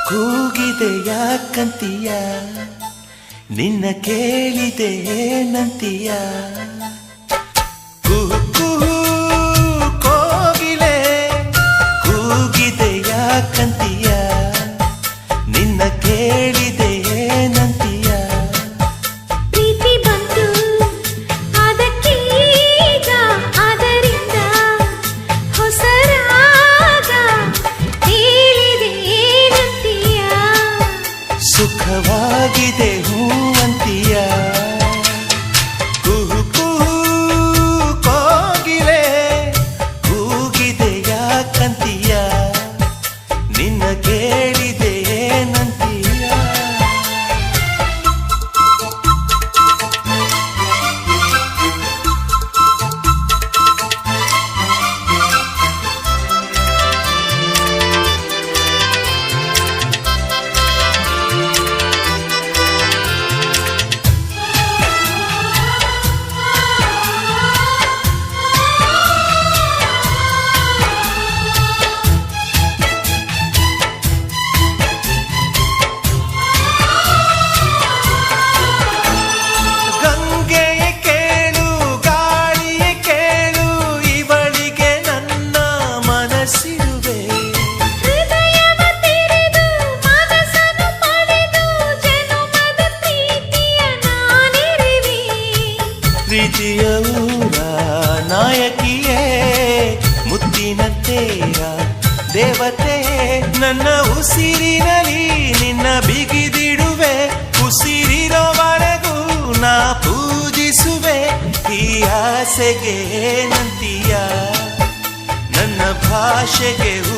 ಕೂಗಿದೆ ಯಾಕಂತೀಯ ನಿನ್ನ ಕೇಳಿದೆ ಏನಂತೀಯ ಕುಹು ಕುಹು ಕೋಗಿಲೆ ಕೂಗಿದೆ ಯಾಕಂತೀಯ ನಿನ್ನ ಕೇಳಿದೆ ಏನಂತೀಯ ಪ್ರೀತಿ ಬಂತು ಅದಕ್ಕೀಗ ಅದರಿಂದ ಹೊಸರಾಗ ಹೇಳಿದೆ ಏನಂತೀಯ ಸುಖವಾಗಿದೆ ಹೂವಂತೀಯ ಕುಹು ಕುಹು ಕೋಗಿಲೆ ಕೂಗಿದೆ ಯಾಕಂತೀಯ ನಿನ್ನ ಕೇಳಿದೆ ಏನಂತೀಯ ಗಂಗೆಯ ಕೇಳು ಗಾಳಿಯ ಕೇಳು ಇವಳಿಗೆ ನನ್ನ ಮನಸ್ಸಿರುವೆ ಹೃದಯವ ತೆರೆದು ಮನಸ್ಸನ್ನು ಪಡೆದು ಜನುಮದ ಪ್ರೀತಿಯ ನಾನಿರುವೆ ಪ್ರೀತಿಯ ಊರ ನಾಯಕಿಯೇ ಮುತ್ತಿನ ತೇರ ದೇವತೆ ನನ್ನ ಉಸಿರಿನಲ್ಲಿ ನಿನ್ನ ಬಿಗಿದಿಡುವೆ ಉಸಿರಿರೋವರೆಗೂ ನಾ ಪೂಜಿಸುವೆ ಈ ಆಸೆಗೆ ಏನಂತೀಯ ನನ್ನ ಭಾಷೆಗೆ ಹೂ